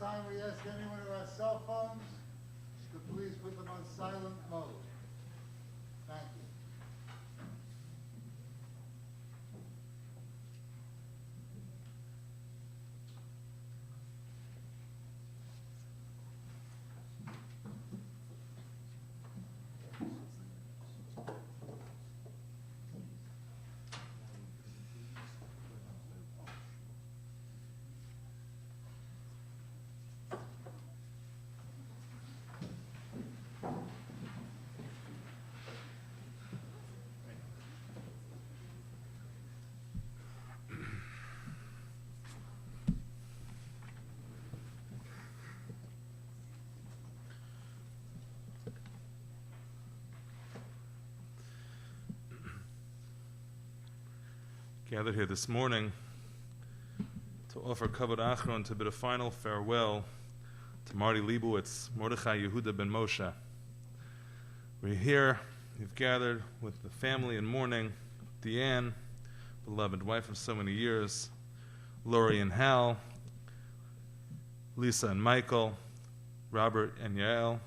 time, we ask anyone who has cell phones to please put them on silent mode. Thank you. Gathered here this morning to offer Kavod Achron to bid a final farewell to Marty Lebowitz, Mordechai Yehuda ben Moshe. We're here, we've gathered with the family in mourning, Deanne, beloved wife of so many years, Lori and Hal, Lisa and Michael, Robert and Yael,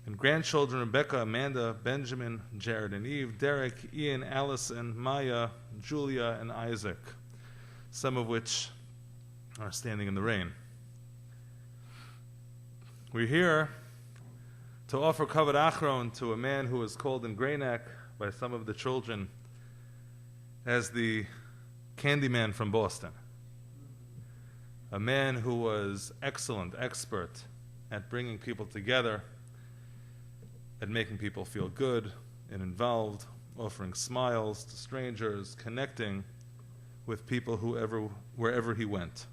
and grandchildren Rebecca, Amanda, Benjamin, Jared and Eve, Derek, Ian, Allison, Maya, Julia, and Isaac, some of which are standing in the rain. We're here to offer Kavod Achron to a man who is called in Grey Neck by some of the children as the Candyman from Boston. A man who was excellent, expert at bringing people together, at making people feel good and involved, offering smiles to strangers, connecting with people wherever he went.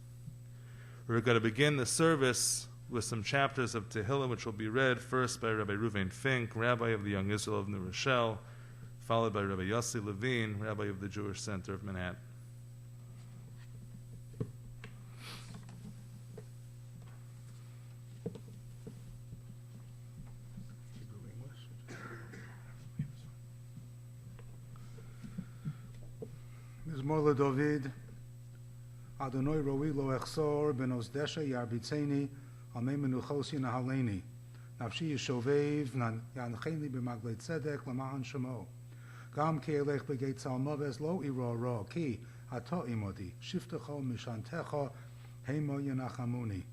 We're going to begin the service with some chapters of Tehillim, which will be read first by Rabbi Reuven Fink, Rabbi of the Young Israel of New Rochelle, followed by Rabbi Yossi Levine, Rabbi of the Jewish Center of Manhattan. Mizmor LeDavid, Adonai Roi Lo Echsor Ben Ozdesha Yarbitzeni Amei Menuchosi Nahaleni Nafshi Yishovev Yancheni B'Maglei Tzedek L'Ma'an Shemo Gam Ki Elech B'Geit Tzalmoves Lo Iro Ro Ki Ato Imodi Shiftecho Mishantecho Heimo Yenachamuni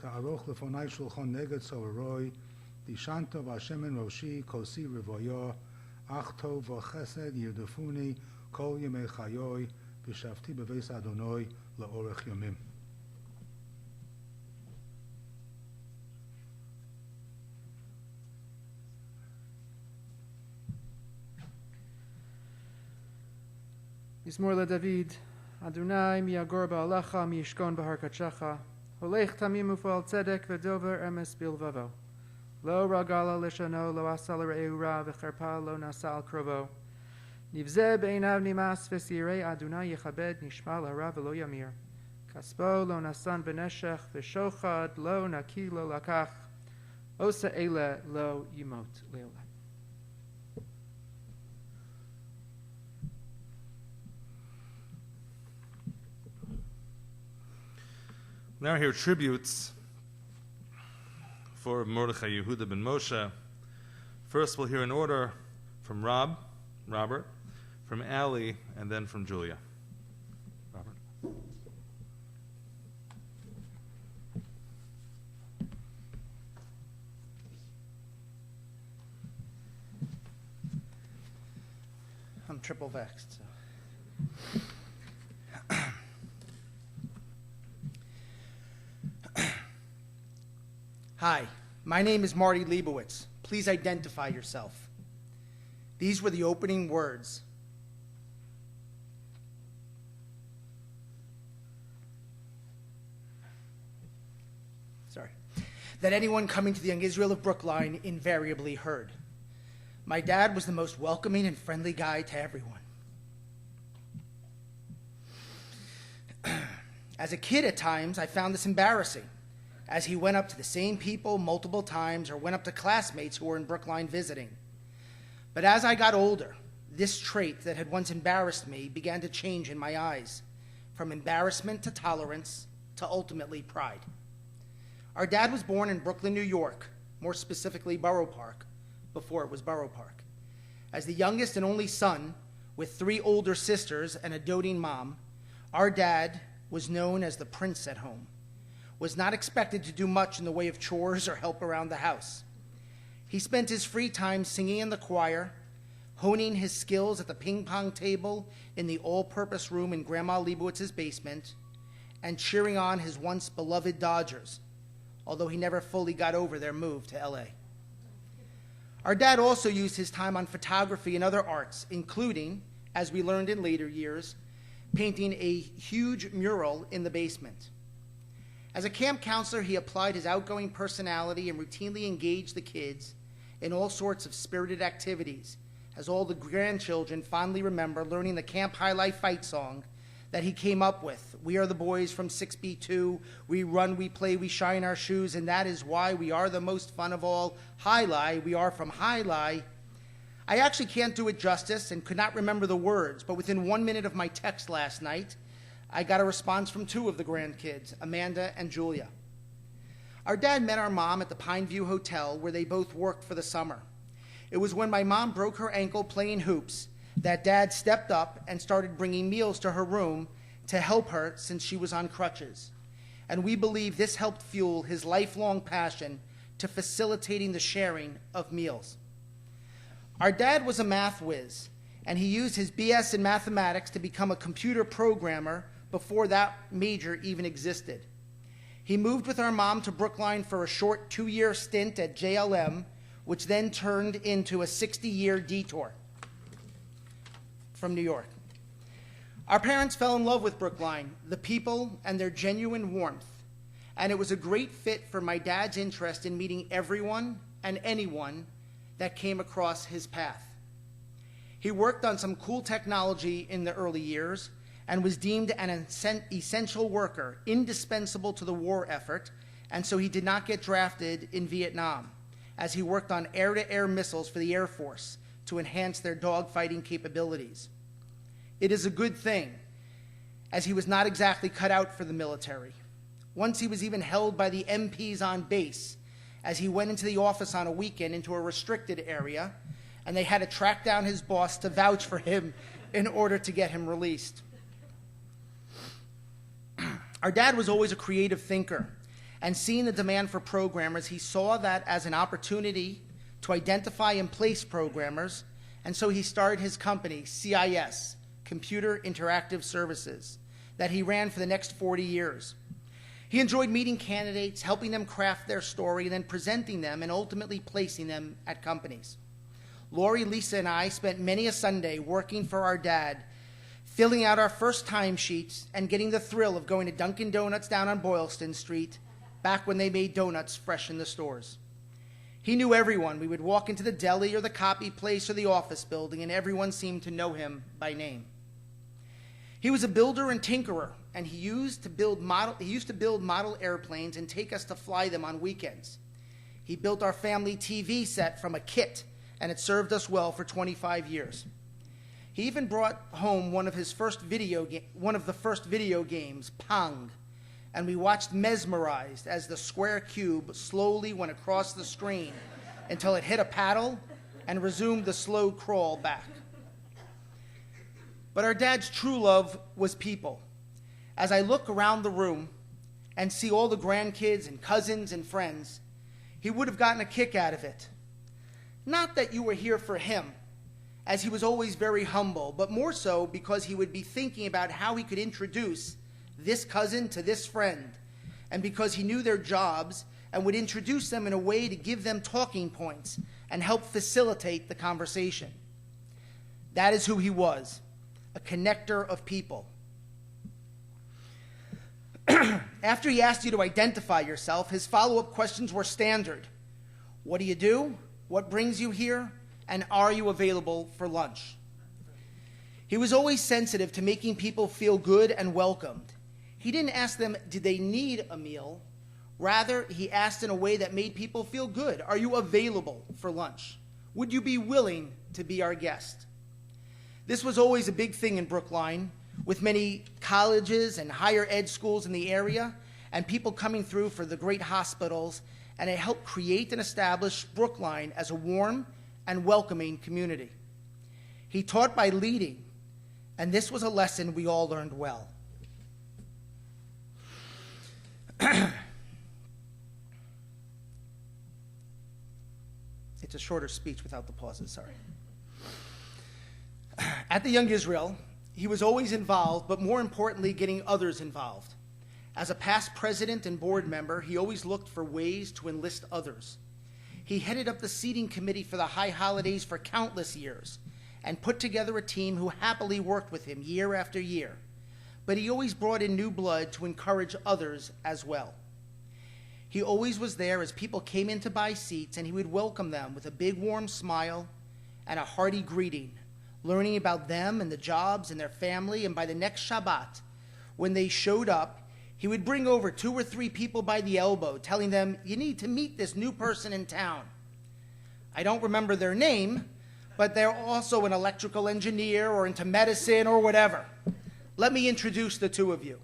Ta'aroch Lefonai Shulchon Neged So'eroi Dishanto V'Hashem Roshi Kosi Rivoyo Achto V'Chesed Yerdufuni Kol Yemei Chayoy V'Shavti B'Veis Adonai La'orech Yomim. Mizmor LeDavid, Adonai mi'agor ba'alecha mi'yishkon b'harkachecha, holech tamim ufal tzedek v'dover emes bilvavo. Lo ragala lishano lo asal re'eu ra v'cherpa lo nasal krovo. Nivzeh be'einav nimas v'sirei Adonai yechabed nishma l'hara v'lo yamir. Kaspo lo nasan b'neshech v'shochad lo naki lo lakach. Osa ele lo yimot le'olam. Now hear tributes for Mordechai Yehuda ben Moshe. First we'll hear an order from Robert, from Ali, and then from Julia. Robert. I'm triple vexed. So. Hi, my name is Marty Lebowitz. Please identify yourself. These were the opening words. That anyone coming to the Young Israel of Brookline invariably heard. My dad was the most welcoming and friendly guy to everyone. As a kid at times, I found this embarrassing, as he went up to the same people multiple times or went up to classmates who were in Brookline visiting. But as I got older, this trait that had once embarrassed me began to change in my eyes, from embarrassment to tolerance to ultimately pride. Our dad was born in Brooklyn, New York, more specifically Borough Park, before it was Borough Park. As the youngest and only son, with 3 older sisters and a doting mom, our dad was known as the prince at home, was not expected to do much in the way of chores or help around the house. He spent his free time singing in the choir, honing his skills at the ping pong table in the all-purpose room in Grandma Leibowitz's basement, and cheering on his once beloved Dodgers, although he never fully got over their move to LA. Our dad also used his time on photography and other arts, including, as we learned in later years, painting a huge mural in the basement. As a camp counselor, he applied his outgoing personality and routinely engaged the kids in all sorts of spirited activities, as all the grandchildren fondly remember learning the camp highlight fight song that he came up with. We are the boys from 6B2, we run, we play, we shine our shoes, and that is why we are the most fun of all. Highlight, we are from Highlight. I actually can't do it justice and could not remember the words, but within 1 minute of my text last night, I got a response from 2 of the grandkids, Amanda and Julia. Our dad met our mom at the Pineview Hotel, where they both worked for the summer. It was when my mom broke her ankle playing hoops that Dad stepped up and started bringing meals to her room to help her since she was on crutches. And we believe this helped fuel his lifelong passion to facilitating the sharing of meals. Our dad was a math whiz, and he used his BS in mathematics to become a computer programmer before that major even existed. He moved with our mom to Brookline for a short 2-year stint at JLM, which then turned into a 60-year detour from New York. Our parents fell in love with Brookline, the people, and their genuine warmth, and it was a great fit for my dad's interest in meeting everyone and anyone that came across his path. He worked on some cool technology in the early years and was deemed an essential worker, indispensable to the war effort, and so he did not get drafted in Vietnam, as he worked on air-to-air missiles for the Air Force to enhance their dogfighting capabilities. It is a good thing, as he was not exactly cut out for the military. Once he was even held by the MPs on base, as he went into the office on a weekend into a restricted area, and they had to track down his boss to vouch for him in order to get him released. Our dad was always a creative thinker, and seeing the demand for programmers, he saw that as an opportunity to identify and place programmers, and so he started his company, CIS, Computer Interactive Services, that he ran for the next 40 years. He enjoyed meeting candidates, helping them craft their story, and then presenting them and ultimately placing them at companies. Lori, Lisa, and I spent many a Sunday working for our dad, filling out our first timesheets and getting the thrill of going to Dunkin' Donuts down on Boylston Street, back when they made donuts fresh in the stores. He knew everyone. We would walk into the deli or the copy place or the office building, and everyone seemed to know him by name. He was a builder and tinkerer, and he used to build model airplanes and take us to fly them on weekends. He built our family TV set from a kit, and it served us well for 25 years. He even brought home one of the first video games, Pong, and we watched mesmerized as the square cube slowly went across the screen until it hit a paddle and resumed the slow crawl back. But our dad's true love was people. As I look around the room and see all the grandkids and cousins and friends, he would have gotten a kick out of it. Not that you were here for him, as he was always very humble, but more so because he would be thinking about how he could introduce this cousin to this friend, and because he knew their jobs and would introduce them in a way to give them talking points and help facilitate the conversation. That is who he was, a connector of people. After he asked you to identify yourself, his follow-up questions were standard. What do you do? What brings you here? And are you available for lunch? He was always sensitive to making people feel good and welcomed. He didn't ask them, did they need a meal? Rather, he asked in a way that made people feel good. Are you available for lunch? Would you be willing to be our guest? This was always a big thing in Brookline, with many colleges and higher ed schools in the area, and people coming through for the great hospitals, and it helped create and establish Brookline as a warm and welcoming community. He taught by leading, and this was a lesson we all learned well. It's a shorter speech without the pauses, sorry. At the Young Israel, he was always involved, but more importantly, getting others involved. As a past president and board member, he always looked for ways to enlist others. He headed up the seating committee for the high holidays for countless years and put together a team who happily worked with him year after year. But he always brought in new blood to encourage others as well. He always was there as people came in to buy seats, and he would welcome them with a big warm smile and a hearty greeting, learning about them and the jobs and their family, and by the next Shabbat, when they showed up, he would bring over 2 or 3 people by the elbow, telling them, "You need to meet this new person in town. I don't remember their name, but they're also an electrical engineer or into medicine or whatever. Let me introduce the 2 of you."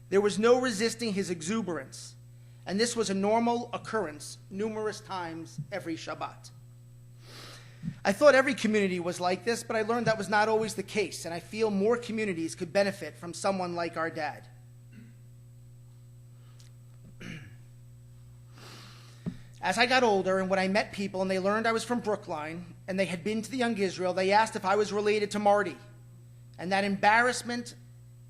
There was no resisting his exuberance, and this was a normal occurrence numerous times every Shabbat. I thought every community was like this, but I learned that was not always the case, and I feel more communities could benefit from someone like our dad. As I got older, and when I met people and they learned I was from Brookline and they had been to the Young Israel, they asked if I was related to Marty. And that embarrassment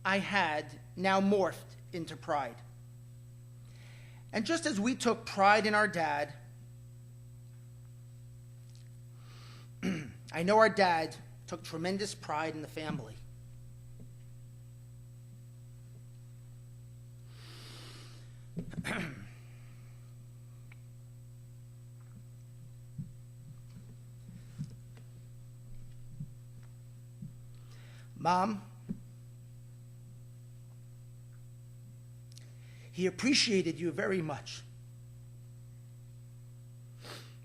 I had now morphed into pride. And just as we took pride in our dad, I know our dad took tremendous pride in the family. Mom, he appreciated you very much.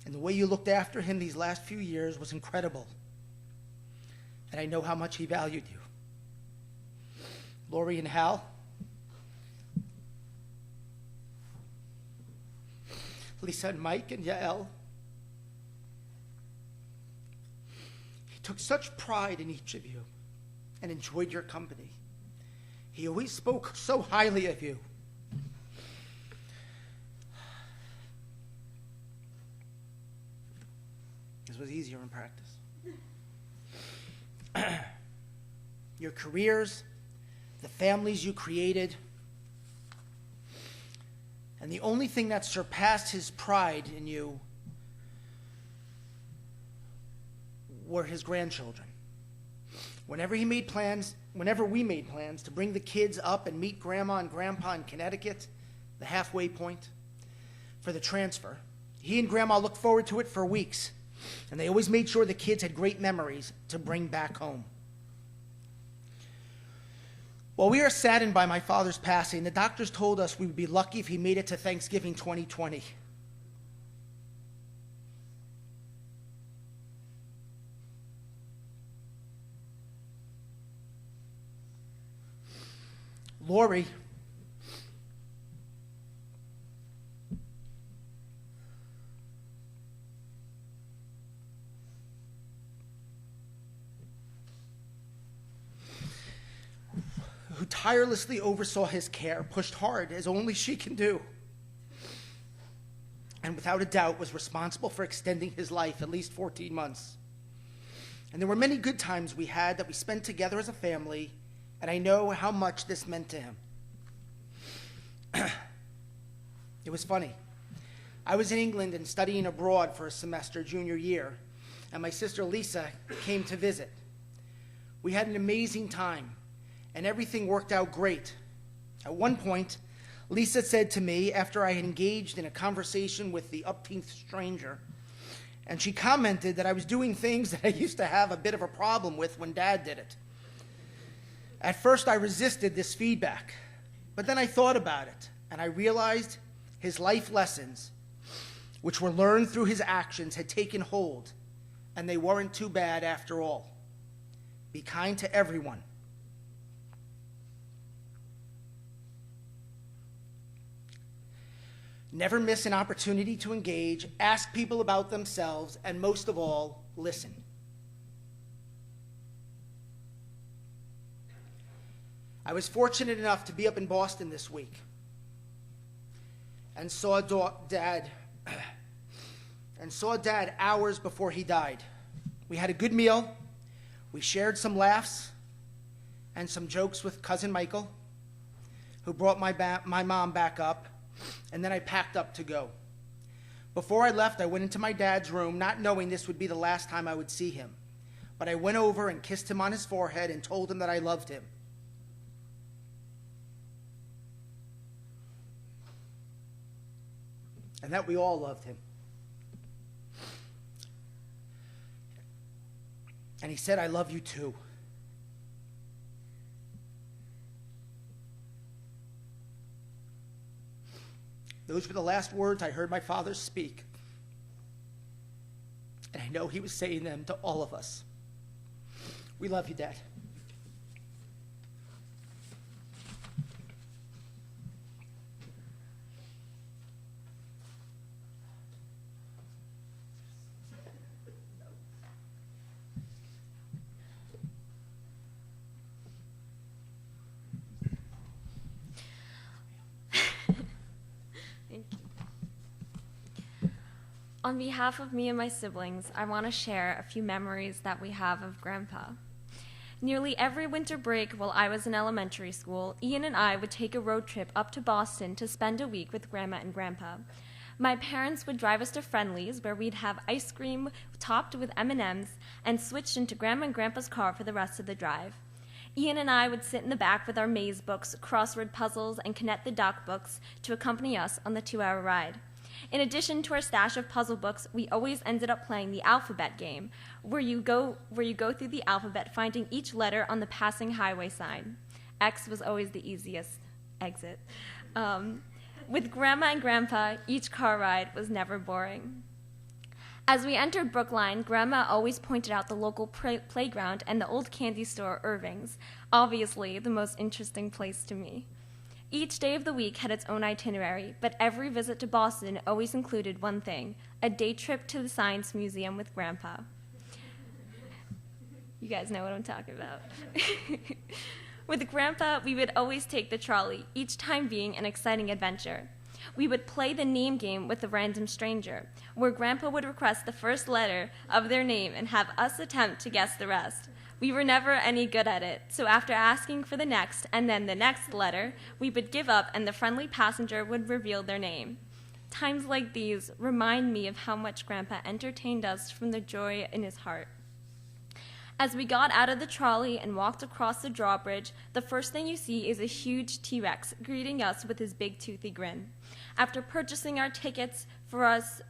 And the way you looked after him these last few years was incredible. And I know how much he valued you. Lori and Hal, Lisa and Mike and Yael, he took such pride in each of you and enjoyed your company. He always spoke so highly of you. This was easier in practice. Your careers, the families you created, and the only thing that surpassed his pride in you were his grandchildren. Whenever we made plans to bring the kids up and meet Grandma and Grandpa in Connecticut, the halfway point, for the transfer, he and Grandma looked forward to it for weeks, and they always made sure the kids had great memories to bring back home. While we are saddened by my father's passing, the doctors told us we would be lucky if he made it to Thanksgiving 2020. Lori, who tirelessly oversaw his care, pushed hard as only she can do, and without a doubt was responsible for extending his life at least 14 months. And there were many good times we had that we spent together as a family, and I know how much this meant to him. It was funny. I was in England and studying abroad for a semester junior year, and my sister Lisa came to visit. We had an amazing time, and everything worked out great. At one point, Lisa said to me, after I had engaged in a conversation with the upteenth stranger, and she commented that I was doing things that I used to have a bit of a problem with when Dad did it. At first, I resisted this feedback, but then I thought about it, and I realized his life lessons, which were learned through his actions, had taken hold, and they weren't too bad after all. Be kind to everyone. Never miss an opportunity to engage, ask people about themselves, and most of all, listen. I was fortunate enough to be up in Boston this week and saw Dad hours before he died. We had a good meal. We shared some laughs and some jokes with cousin Michael, who brought my mom back up, and then I packed up to go. Before I left, I went into my dad's room, not knowing this would be the last time I would see him. But I went over and kissed him on his forehead and told him that I loved him. And that we all loved him. And he said, "I love you too." Those were the last words I heard my father speak. And I know he was saying them to all of us. We love you, Dad. On behalf of me and my siblings, I want to share a few memories that we have of Grandpa. Nearly every winter break while I was in elementary school, Ian and I would take a road trip up to Boston to spend a week with Grandma and Grandpa. My parents would drive us to Friendly's, where we'd have ice cream topped with M&Ms, and switch into Grandma and Grandpa's car for the rest of the drive. Ian and I would sit in the back with our maze books, crossword puzzles, and Connect the Doc books to accompany us on the 2-hour ride. In addition to our stash of puzzle books, we always ended up playing the alphabet game, where you go through the alphabet, finding each letter on the passing highway sign. X was always the easiest exit. With Grandma and Grandpa, each car ride was never boring. As we entered Brookline, Grandma always pointed out the local playground and the old candy store, Irving's, obviously the most interesting place to me. Each day of the week had its own itinerary, but every visit to Boston always included one thing: a day trip to the Science Museum with Grandpa. You guys know what I'm talking about. With Grandpa, we would always take the trolley, each time being an exciting adventure. We would play the name game with a random stranger, where Grandpa would request the first letter of their name and have us attempt to guess the rest. We were never any good at it, so after asking for the next and then the next letter, we would give up and the friendly passenger would reveal their name. Times like these remind me of how much Grandpa entertained us from the joy in his heart. As we got out of the trolley and walked across the drawbridge, the first thing you see is a huge T-Rex greeting us with his big toothy grin. After purchasing our tickets for us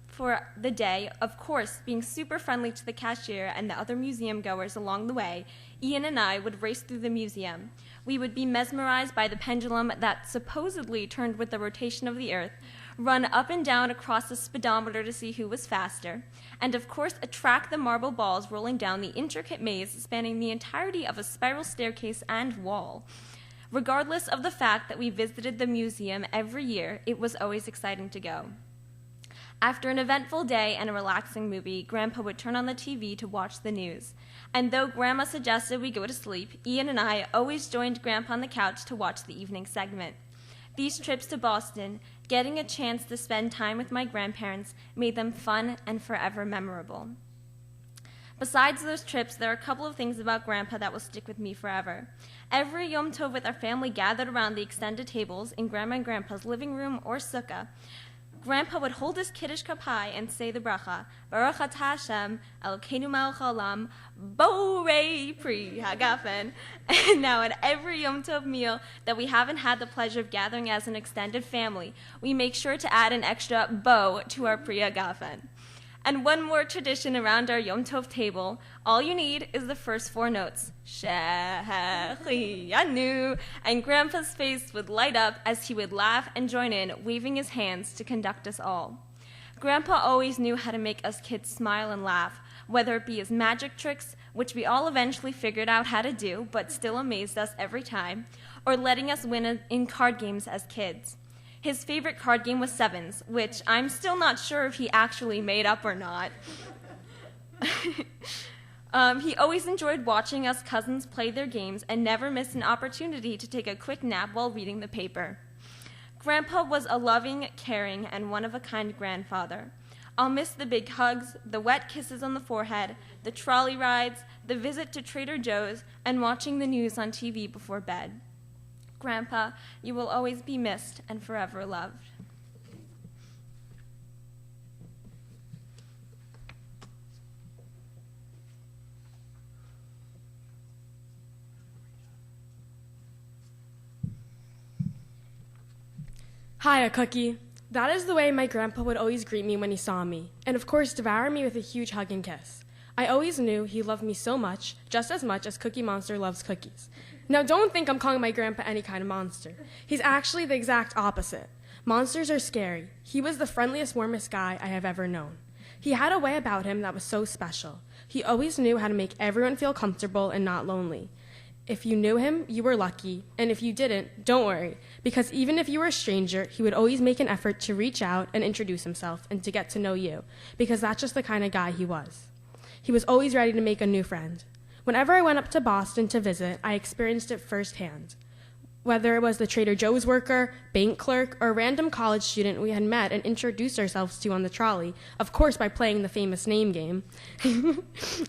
for the day, of course, being super friendly to the cashier and the other museum goers along the way, Ian and I would race through the museum. We would be mesmerized by the pendulum that supposedly turned with the rotation of the Earth, run up and down across the speedometer to see who was faster, and of course attract the marble balls rolling down the intricate maze spanning the entirety of a spiral staircase and wall. Regardless of the fact that we visited the museum every year, it was always exciting to go. After an eventful day and a relaxing movie, Grandpa would turn on the TV to watch the news. And though Grandma suggested we go to sleep, Ian and I always joined Grandpa on the couch to watch the evening segment. These trips to Boston, getting a chance to spend time with my grandparents, made them fun and forever memorable. Besides those trips, there are a couple of things about Grandpa that will stick with me forever. Every Yom Tov with our family gathered around the extended tables in Grandma and Grandpa's living room or sukkah, Grandpa would hold his kiddush cup high and say the bracha, Baruch atah Hashem, Elokeinu melech haolam, Borei pri hagafen. And now at every Yom Tov meal that we haven't had the pleasure of gathering as an extended family, we make sure to add an extra bo to our pri hagafen. And one more tradition around our Yom Tov table, all you need is the first 4 notes, Shehechiyanu, and Grandpa's face would light up as he would laugh and join in, waving his hands to conduct us all. Grandpa always knew how to make us kids smile and laugh, whether it be his magic tricks, which we all eventually figured out how to do, but still amazed us every time, or letting us win in card games as kids. His favorite card game was Sevens, which I'm still not sure if he actually made up or not. He always enjoyed watching us cousins play their games and never missed an opportunity to take a quick nap while reading the paper. Grandpa was a loving, caring, and one-of-a-kind grandfather. I'll miss the big hugs, the wet kisses on the forehead, the trolley rides, the visit to Trader Joe's, and watching the news on TV before bed. Grandpa, you will always be missed and forever loved. Hiya, Cookie. That is the way my grandpa would always greet me when he saw me, and of course devour me with a huge hug and kiss. I always knew he loved me so much, just as much as Cookie Monster loves cookies. Now don't think I'm calling my grandpa any kind of monster. He's actually the exact opposite. Monsters are scary. He was the friendliest, warmest guy I have ever known. He had a way about him that was so special. He always knew how to make everyone feel comfortable and not lonely. If you knew him, you were lucky, and if you didn't, don't worry, because even if you were a stranger, he would always make an effort to reach out and introduce himself and to get to know you, because that's just the kind of guy he was. He was always ready to make a new friend. Whenever I went up to Boston to visit, I experienced it firsthand. Whether it was the Trader Joe's worker, bank clerk, or random college student we had met and introduced ourselves to on the trolley, of course by playing the famous name game,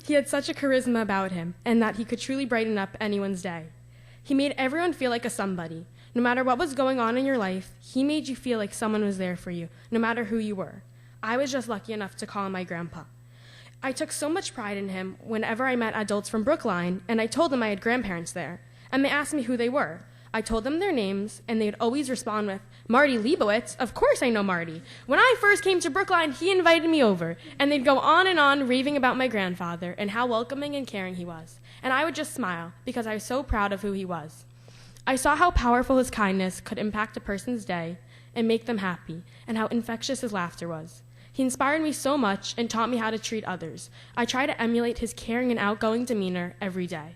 he had such a charisma about him, and that he could truly brighten up anyone's day. He made everyone feel like a somebody. No matter what was going on in your life, he made you feel like someone was there for you, no matter who you were. I was just lucky enough to call him my grandpa. I took so much pride in him whenever I met adults from Brookline, and I told them I had grandparents there, and they asked me who they were. I told them their names, and they'd always respond with, "Marty Lebowitz? Of course I know Marty. When I first came to Brookline, he invited me over." And they'd go on, raving about my grandfather and how welcoming and caring he was. And I would just smile, because I was so proud of who he was. I saw how powerful his kindness could impact a person's day and make them happy, and how infectious his laughter was. He inspired me so much and taught me how to treat others. I try to emulate his caring and outgoing demeanor every day.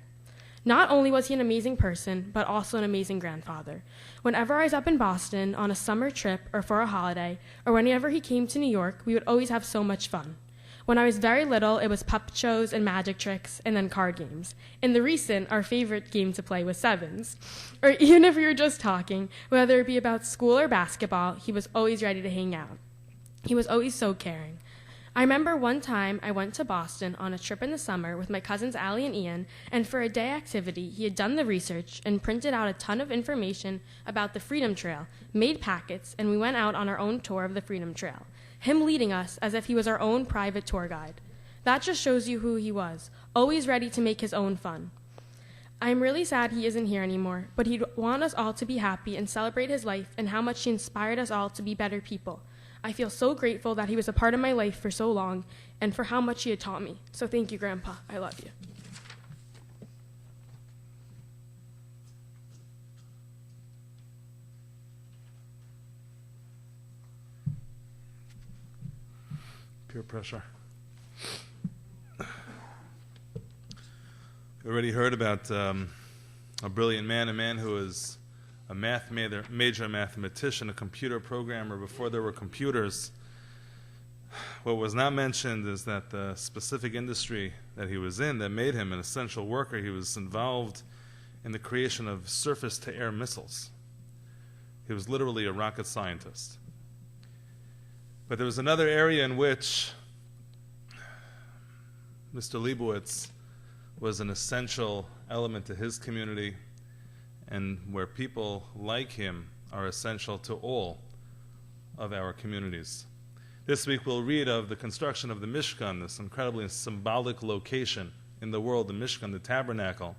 Not only was he an amazing person, but also an amazing grandfather. Whenever I was up in Boston on a summer trip or for a holiday, or whenever he came to New York, we would always have so much fun. When I was very little, it was puppet shows and magic tricks, and then card games. In the recent, our favorite game to play was Sevens. Or even if we were just talking, whether it be about school or basketball, he was always ready to hang out. He was always so caring. I remember one time I went to Boston on a trip in the summer with my cousins Allie and Ian, and for a day activity, he had done the research and printed out a ton of information about the Freedom Trail, made packets, and we went out on our own tour of the Freedom Trail, him leading us as if he was our own private tour guide. That just shows you who he was, always ready to make his own fun. I'm really sad he isn't here anymore, but he'd want us all to be happy and celebrate his life and how much he inspired us all to be better people. I feel so grateful that he was a part of my life for so long and for how much he had taught me. So thank you, Grandpa. I love you. Peer pressure. You already heard about a brilliant man, a man who is a major mathematician, a computer programmer before there were computers. What was not mentioned is that the specific industry that he was in that made him an essential worker, he was involved in the creation of surface-to-air missiles. He was literally a rocket scientist. But there was another area in which Mr. Lebowitz was an essential element to his community, and where people like him are essential to all of our communities. This week we'll read of the construction of the Mishkan, this incredibly symbolic location in the world, the Mishkan, the tabernacle.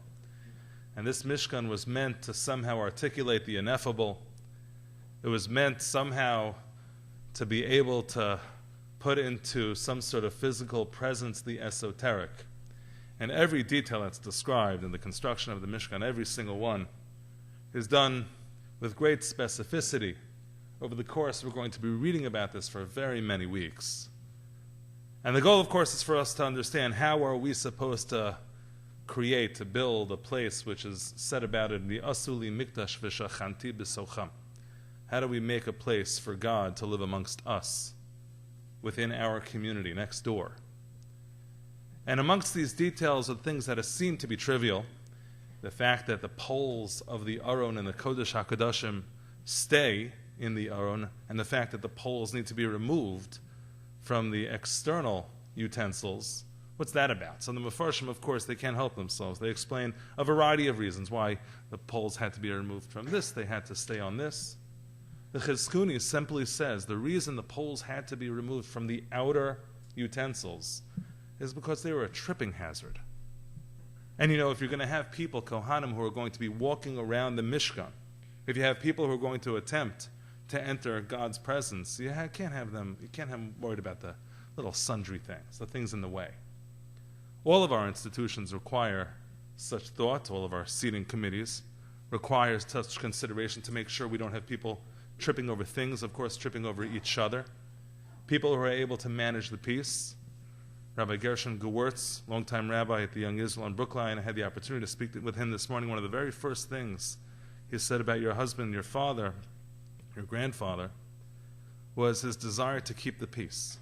And this Mishkan was meant to somehow articulate the ineffable. It was meant somehow to be able to put into some sort of physical presence the esoteric. And every detail that's described in the construction of the Mishkan, every single one, is done with great specificity. Over the course, we're going to be reading about this for very many weeks. And the goal, of course, is for us to understand how are we supposed to create, to build a place which is said about it in the Asuli Mikdash V'Shachanti B'Socham. How do we make a place for God to live amongst us, within our community, next door? And amongst these details are things that seem to be trivial. The fact that the poles of the Aron and the Kodesh HaKodashim stay in the Aron, and the fact that the poles need to be removed from the external utensils. What's that about? So the Mefarshim, of course, they can't help themselves. They explain a variety of reasons why the poles had to be removed from this, they had to stay on this. The Chizkuni simply says the reason the poles had to be removed from the outer utensils is because they were a tripping hazard. And if you're going to have people, Kohanim, who are going to be walking around the Mishkan, if you have people who are going to attempt to enter God's presence, you can't have them worried about the little sundry things, the things in the way. All of our institutions require such thought. All of our seating committees require such consideration to make sure we don't have people tripping over things, of course, tripping over each other. People who are able to manage the peace. Rabbi Gershon Gewurtz, longtime rabbi at the Young Israel in Brookline, I had the opportunity to speak with him this morning. One of the very first things he said about your husband, your father, your grandfather, was his desire to keep the peace,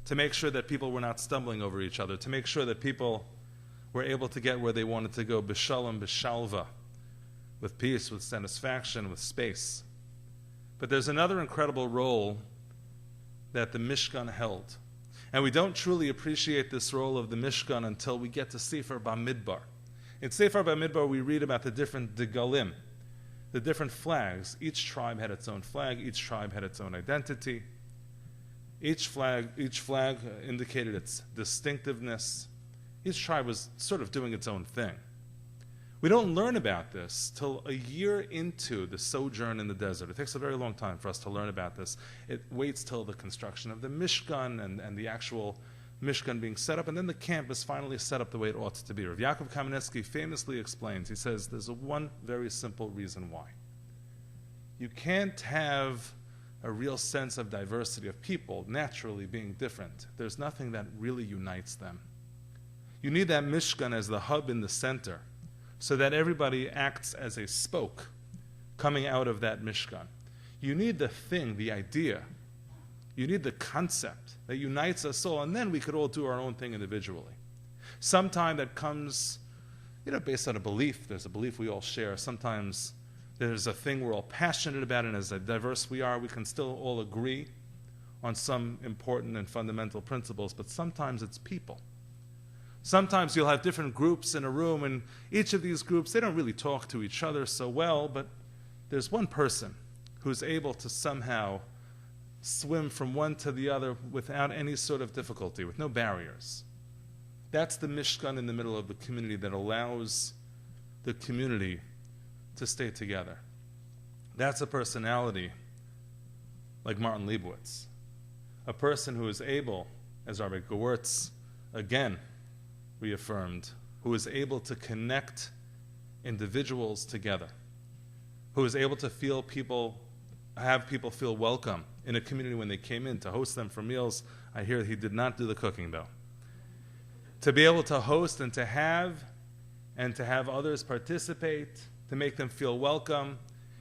to make sure that people were not stumbling over each other, to make sure that people were able to get where they wanted to go, b'shalom, b'shalva, with peace, with satisfaction, with space. But there's another incredible role that the Mishkan held. And we don't truly appreciate this role of the Mishkan until we get to Sefer Bamidbar. In Sefer Bamidbar, we read about the different degalim, the different flags. Each tribe had its own flag. Each tribe had its own identity. Each flag indicated its distinctiveness. Each tribe was sort of doing its own thing. We don't learn about this till a year into the sojourn in the desert. It takes a very long time for us to learn about this. It waits till the construction of the Mishkan and the actual Mishkan being set up, and then the camp is finally set up the way it ought to be. Rav Yaakov Kamenetsky famously explains, he says, there's one very simple reason why. You can't have a real sense of diversity of people naturally being different. There's nothing that really unites them. You need that Mishkan as the hub in the center, so that everybody acts as a spoke coming out of that Mishkan. You need the thing, the idea. You need the concept that unites us all, and then we could all do our own thing individually. Sometime that comes, based on a belief. There's a belief we all share. Sometimes there's a thing we're all passionate about, and as diverse we are, we can still all agree on some important and fundamental principles, but sometimes it's people. Sometimes you'll have different groups in a room, and each of these groups, they don't really talk to each other so well, but there's one person who's able to somehow swim from one to the other without any sort of difficulty, with no barriers. That's the Mishkan in the middle of the community that allows the community to stay together. That's a personality like Martin Lebowitz, a person who is able, as Rabbi Gewurtz again reaffirmed, who is able to connect individuals together, who is able to have people feel welcome in a community when they came in, to host them for meals. I hear he did not do the cooking, though. To be able to host and to have others participate, to make them feel welcome.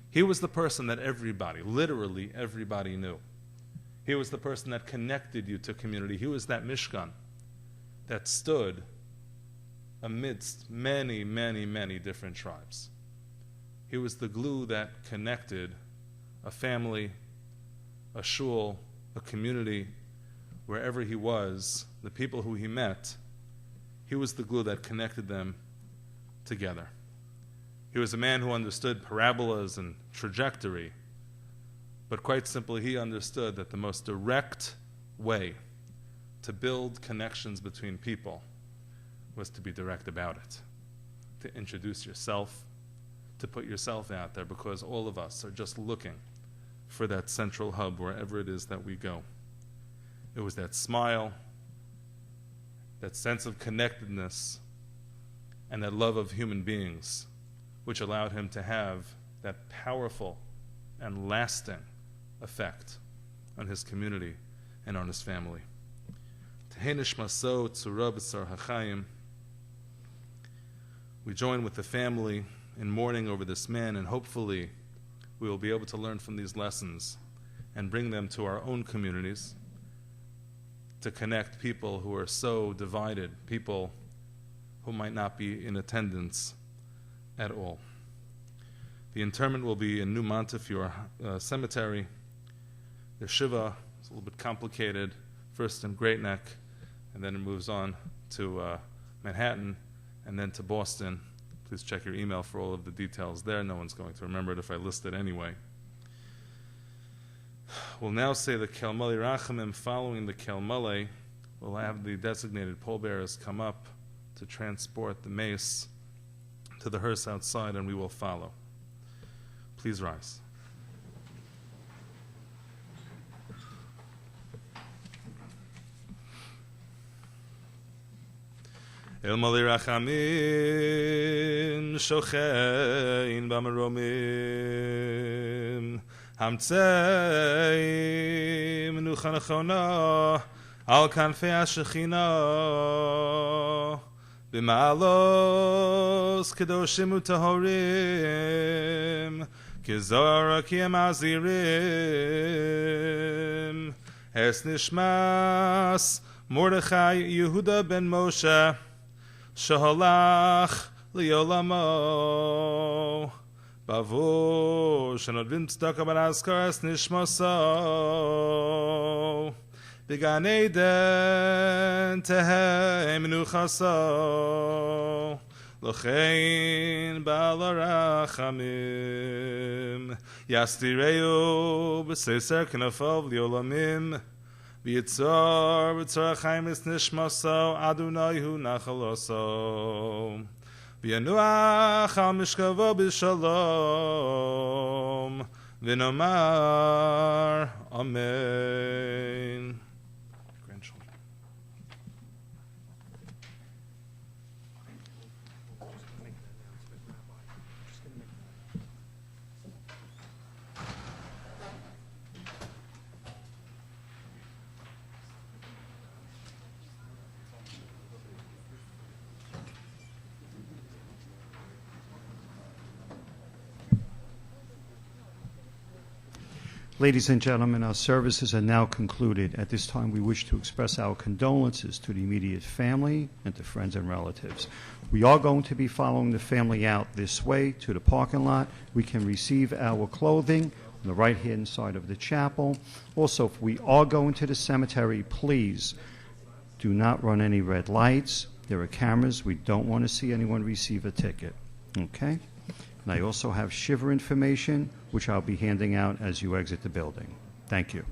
He was the person that everybody, literally everybody, knew. He was the person that connected you to community. He was that Mishkan that stood amidst many, many, many different tribes. He was the glue that connected a family, a shul, a community, wherever he was, the people who he met. He was the glue that connected them together. He was a man who understood parabolas and trajectory, but quite simply, he understood that the most direct way to build connections between people was to be direct about it, to introduce yourself, to put yourself out there, because all of us are just looking for that central hub wherever it is that we go. It was that smile, that sense of connectedness, and that love of human beings, which allowed him to have that powerful and lasting effect on his community and on his family. We join with the family in mourning over this man, and hopefully we will be able to learn from these lessons and bring them to our own communities to connect people who are so divided, people who might not be in attendance at all. The interment will be in New Montefiore Cemetery. The Shiva is a little bit complicated, first in Great Neck, and then it moves on to Manhattan, and then to Boston. Please check your email for all of the details there. No one's going to remember it if I list it anyway. We'll now say the Kelmale Rachamim. Following the Kelmale, we'll have the designated pallbearers come up to transport the mace to the hearse outside, and we will follow. Please rise. El Mali Rachamim Shochein Bamaromim Hamtzei Menucha Nechona Al Kanfei HaShechina B'Ma'alos Kedoshim U'Tahorim Kizora Kiem Azirim Es Nishmas Mordechai Yehuda ben Moshe Shahalach Liolamo Bavu Shanodvim Tzedakah B'Nazkar Es Nishmaso B'Gan Eden Tehei Menuchaso L'chein Ba'al Rachamim Yastireu B'Seiser Knafov Liolamim V'yitzor v'tzor ha'chaim es nishmaso Adonai hu nachaloso V'yanuach al mishkavo b'shalom V'nomar Amen. Grandchildren. Ladies and gentlemen, our services are now concluded. At this time, we wish to express our condolences to the immediate family and to friends and relatives. We are going to be following the family out this way to the parking lot. We can receive our clothing on the right-hand side of the chapel. Also, if we are going to the cemetery, please do not run any red lights. There are cameras. We don't want to see anyone receive a ticket. Okay? And I also have shiver information, which I'll be handing out as you exit the building. Thank you.